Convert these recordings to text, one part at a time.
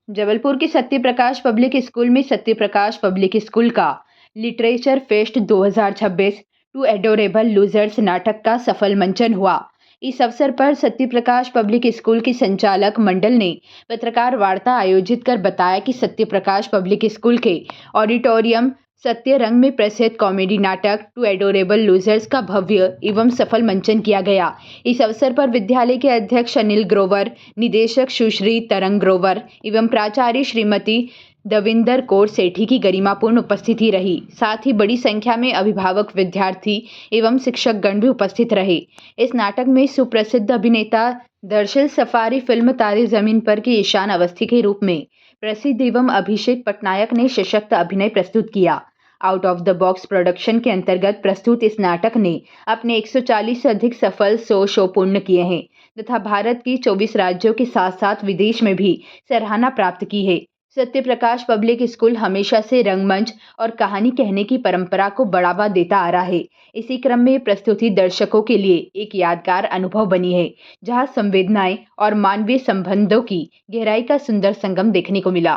जबलपुर के Satyaprakash public school में Satyaprakash public school का literature fest 2026 two adorable losers नाटक का सफल मंचन हुआ। इस अवसर पर सत्यप्रकाश पब्लिक स्कूल की संचालक मंडल ने पत्रकार वार्ता आयोजित कर बताया कि सत्यप्रकाश पब्लिक स्कूल के ऑडिटोरियम सत्यरंग में प्रसिद्ध कॉमेडी नाटक टू एडोरेबल लूजर्स का भव्य एवं सफल मंचन किया गया। इस अवसर पर विद्यालय के अध्यक्ष अनिल ग्रोवर, निदेशक सुश्री तरंग ग्रोवर एवं प्राचार्य श्रीमती दविंदर कौर सेठी की गरिमापूर्ण उपस्थिति रही। साथ ही बड़ी संख्या में अभिभावक, विद्यार्थी एवं शिक्षकगण भी उपस्थित रहे। इस नाटक में सुप्रसिद्ध अभिनेता दरअसल सफारी फिल्म तारे जमीन पर के ईशान अवस्थी के रूप में प्रसिद्ध एवं अभिषेक पटनायक ने सशक्त अभिनय प्रस्तुत किया। Out of the box production के अंतर्गत प्रस्तुत इस नाटक ने अपने 140 से अधिक सफल शो पूर्ण किए हैं तथा भारत की 24 राज्यों के साथ साथ विदेश में भी सराहना प्राप्त की है। सत्यप्रकाश पब्लिक स्कूल हमेशा से रंगमंच और कहानी कहने की परंपरा को बढ़ावा देता आ रहा है। इसी क्रम में प्रस्तुति दर्शकों के लिए एक यादगार अनुभव बनी है, जहां संवेदनाएं और मानवीय संबंधों की गहराई का सुंदर संगम देखने को मिला।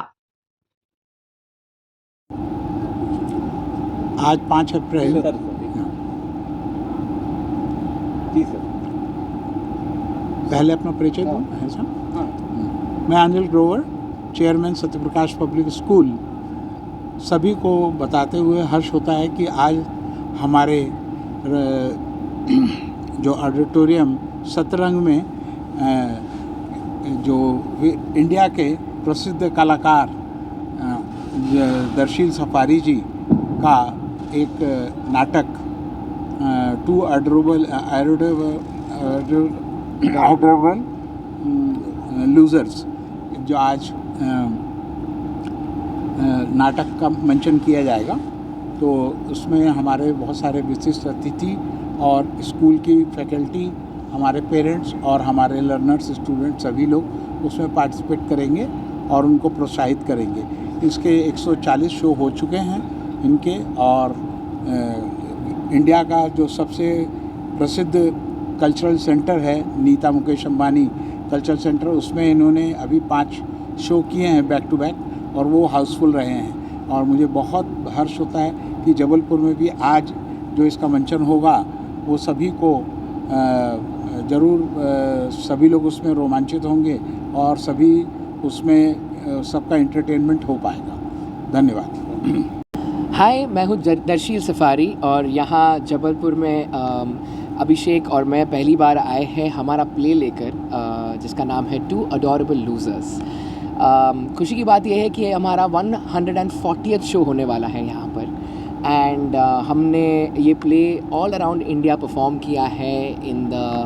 आज 5 अप्रैल जी सर। पहले अपना परिचय दूँ है सर? मैं Anil Grover, chairman Satyaprakash public school. सभी को बताते हुए हर्ष होता है कि आज हमारे जो ऑडिटोरियम सतरंग में जो इंडिया के प्रसिद्ध कलाकार दरशील सफारी जी का एक नाटक टू एडोरेबल लूजर्स जो आज नाटक का मंचन किया जाएगा, तो उसमें हमारे बहुत सारे विशिष्ट अतिथि और स्कूल की फैकल्टी, हमारे पेरेंट्स और हमारे लर्नर्स, स्टूडेंट सभी लोग उसमें पार्टिसिपेट करेंगे और उनको प्रोत्साहित करेंगे। इसके 140 शो हो चुके हैं इनके, और इंडिया का जो सबसे प्रसिद्ध कल्चरल सेंटर है नीता मुकेश अंबानी कल्चरल सेंटर, उसमें इन्होंने अभी 5 शो किए हैं बैक टू बैक और वो हाउसफुल रहे हैं। और मुझे बहुत हर्ष होता है कि जबलपुर में भी आज जो इसका मंचन होगा वो सभी को ज़रूर सभी लोग उसमें रोमांचित होंगे और सभी उसमें सबका एंटरटेनमेंट हो पाएगा। धन्यवाद। हाय, मैं हूँ दरशील सफारी और यहाँ जबलपुर में अभिषेक और मैं पहली बार आए हैं हमारा प्ले लेकर, जिसका नाम है टू अडोरेबल लूजर्स। खुशी की बात यह है कि हमारा 140th शो होने वाला है यहाँ पर, एंड हमने ये play all around India perform किया है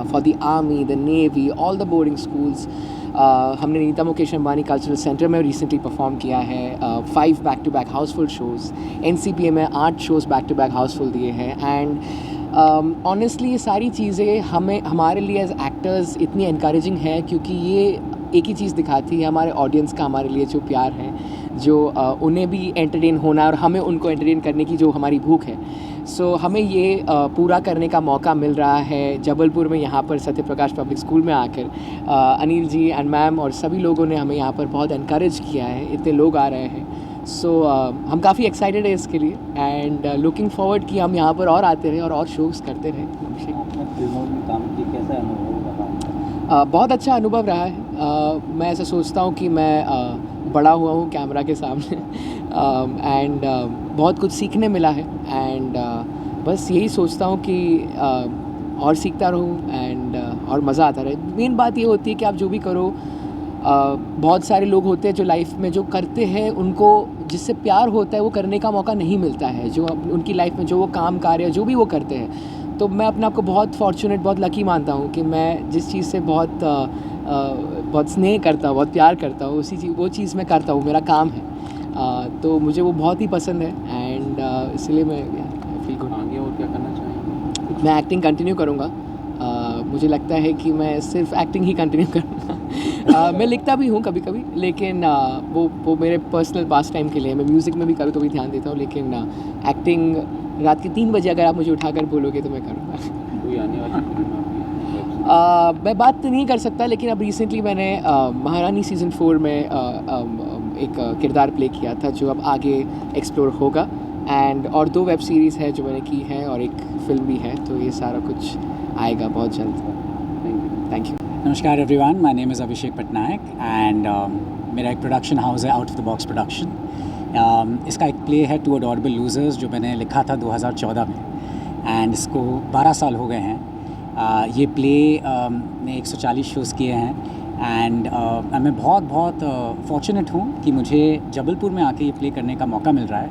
for the army, the navy, all the boarding schools. हमने नीता मुकेश अंबानी कल्चरल सेंटर में रिसेंटली परफॉर्म किया है 5 back to back houseful shows. NCPA में 8 शोज़ बैक टू बैक हाउसफुल दिए हैं। एंड ऑनेस्टली ये सारी चीज़ें हमारे लिए एज एक्टर्स इतनी एनकरेजिंग है, क्योंकि ये एक ही चीज़ दिखाती है हमारे ऑडियंस का हमारे लिए जो प्यार है, जो उन्हें भी एंटरटेन होना और हमें उनको एंटरटेन करने की जो हमारी भूख है। सो हमें ये पूरा करने का मौका मिल रहा है जबलपुर में, यहाँ पर सत्यप्रकाश पब्लिक स्कूल में आकर। अनिल जी एंड मैम और सभी लोगों ने हमें यहाँ पर बहुत एनकरेज किया है, इतने लोग आ रहे हैं। सो हम काफ़ी एक्साइटेड है इसके लिए एंड लुकिंग फॉरवर्ड कि हम यहाँ पर और आते रहे और शोज़ करते रहे। बहुत अच्छा अनुभव रहा है। मैं ऐसा सोचता हूँ कि मैं बड़ा हुआ हूँ कैमरा के सामने एंड बहुत कुछ सीखने मिला है एंड बस यही सोचता हूँ कि और सीखता रहूँ एंड और मज़ा आता रहे। मेन बात ये होती है कि आप जो भी करो, बहुत सारे लोग होते हैं जो लाइफ में जो करते हैं उनको जिससे प्यार होता है वो करने का मौका नहीं मिलता है, जो उनकी लाइफ में जो वो काम कार्य जो भी वो करते हैं। तो मैं अपने आप को बहुत फॉर्चुनेट, बहुत लकी मानता हूँ कि मैं जिस चीज़ से बहुत स्नेह करता हूँ, बहुत प्यार करता हूँ, वो चीज़ मैं करता हूँ, मेरा काम है। तो मुझे वो बहुत ही पसंद है एंड इसलिए मैं फील गुड। आगे और क्या करना चाहेंगे? मैं एक्टिंग कंटिन्यू करूँगा। मुझे लगता है कि मैं सिर्फ एक्टिंग ही कंटिन्यू करूँगा। मैं लिखता भी हूँ कभी कभी, लेकिन वो मेरे पर्सनल पास टाइम के लिए। मैं म्यूज़िक में भी कभी कभी ध्यान देता हूँ, लेकिन एक्टिंग रात के 3 बजे अगर आप मुझे उठाकर बोलोगे तो मैं करूँगा। कोई आने वाली मैं बात तो नहीं कर सकता, लेकिन अब रिसेंटली मैंने महारानी सीज़न 4 में एक किरदार प्ले किया था जो अब आगे एक्सप्लोर होगा, एंड और 2 वेब सीरीज़ है जो मैंने की है और एक फ़िल्म भी है, तो ये सारा कुछ आएगा बहुत जल्द। Thank you. नमस्कार everyone, my name is Abhishek Patnaik and मेरा एक प्रोडक्शन हाउस है out of the box production. इसका एक प्ले है टू अडोरेबल लूजर्स जो मैंने लिखा था 2014 में, एंड इसको 12 साल हो गए हैं। ये प्ले ने 140 शोज़ किए हैं एंड मैं बहुत फॉर्चुनेट हूँ कि मुझे जबलपुर में आके ये प्ले करने का मौका मिल रहा है।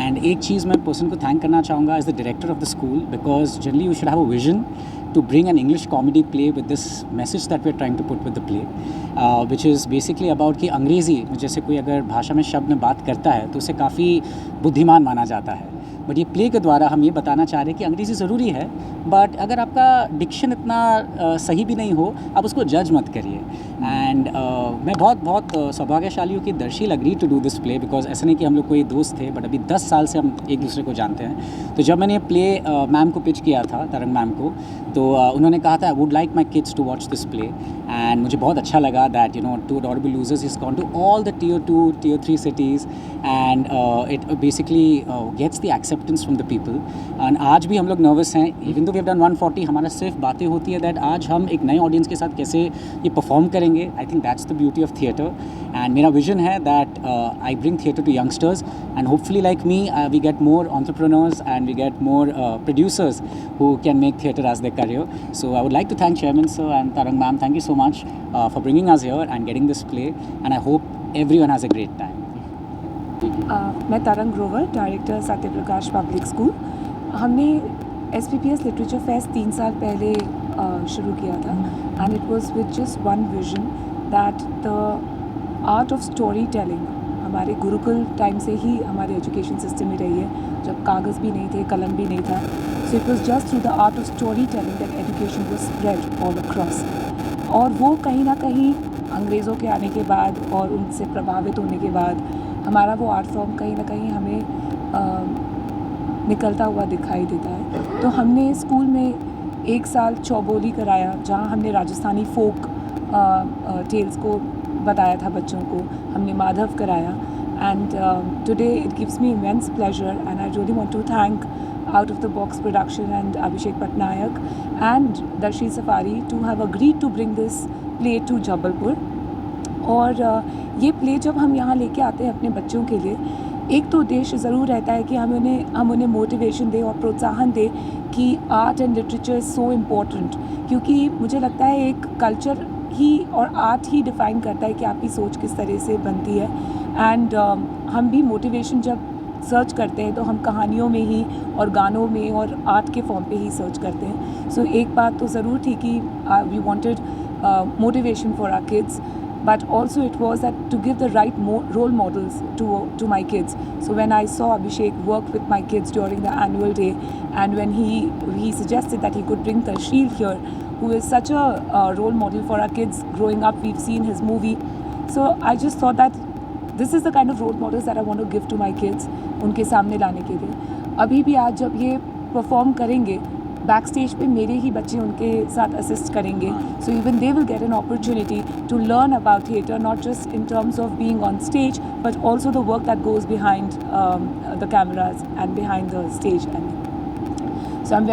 एंड एक चीज़ मैं पर्सन को थैंक करना चाहूँगा as the director of the school, because generally you should have a vision to bring an English comedy play with this message that we're trying to put with the play, which is basically about कि अंग्रेज़ी जैसे कोई अगर भाषा में शब्द में बात करता है तो उसे काफ़ी बुद्धिमान माना जाता है, बट ये प्ले के द्वारा हम ये बताना चाह रहे हैं कि अंग्रेज़ी ज़रूरी है, बट अगर आपका डिक्शन इतना सही भी नहीं हो, आप उसको जज मत करिए। एंड मैं बहुत सौभाग्यशाली हूँ कि Darsheel agree to do this play, because ऐसा नहीं कि हम लोग कोई दोस्त थे, बट अभी 10 साल से हम एक दूसरे को जानते हैं। तो जब मैंने ये प्ले मैम को पिच किया था, तरंग मैम को, तो उन्होंने कहा था I would like my kids to watch this play, and मुझे बहुत अच्छा लगा that you know two adorable losers is gone to all the tier 2, tier 3 cities, and it basically gets the acceptance from the people. And आज भी हम लोग nervous हैं, even though we have done 140, हमारा सिर्फ बातें होती है दैट आज हम एक नए ऑडियंस के साथ कैसे ये परफॉर्म करेंगे। I think that's the beauty of theatre, and मेरा विजन है that I bring theatre to youngsters, and hopefully like me we get more entrepreneurs and we get more producers who can make theatre as their career. So I would like to thank Chairman sir and Tarang ma'am. Thank you so much for bringing us here and getting this play, and I hope everyone has a great time. मैं तरंग Grover, director Satya Prakash public school. हमने SPPS literature fest 3 साल पहले शुरू किया था, and it was with just one vision that the art of story telling हमारे Gurukul time से ही हमारे एजुकेशन सिस्टम में रही है, जब कागज़ भी नहीं थे, कलम भी नहीं था। So it was just through the art of story telling that education was spread all across, और वो कहीं ना कहीं अंग्रेज़ों के आने के बाद और उनसे प्रभावित होने के बाद हमारा वो आर्ट फॉर्म कहीं ना कहीं हमें निकलता हुआ दिखाई देता है। तो हमने स्कूल में 1 साल चौबोली कराया, जहाँ हमने राजस्थानी फोक टेल्स को बताया था बच्चों को, हमने माधव कराया, and today it gives me immense pleasure and I really want to thank out of the box production and Abhishek Patnaik and Darshil Safari to have agreed to bring this play to Jabalpur। और ये play जब हम यहाँ लेके आते हैं अपने बच्चों के लिए, एक तो उद्देश्य ज़रूर रहता है कि हम उन्हें मोटिवेशन दें और प्रोत्साहन दें कि art and literature is so important, क्योंकि मुझे लगता है एक कल्चर ही और आर्ट ही डिफ़ाइन करता है कि आपकी सोच किस तरह से बनती है। एंड हम भी मोटिवेशन जब सर्च करते हैं तो हम कहानियों में ही और गानों में और आर्ट के फॉर्म पे ही सर्च करते हैं। सो एक बात तो ज़रूर थी कि we wanted motivation for our kids, but also it was that to give the right role models to my kids. So when I saw Abhishek work with my kids during the annual day, and when he suggested that he could bring Darshil here, who is such a role model for our kids growing up, we've seen his movie, so I just thought that this is the kind of role models that I want to give to my kids, उनके सामने लाने के लिए। अभी भी आज जब ये परफॉर्म करेंगे बैक स्टेज पे, मेरे ही बच्चे उनके साथ असिस्ट करेंगे, so even they will get an opportunity to learn about theatre, not just in terms of being on stage but also the work that goes behind the cameras and behind the stage. And so I M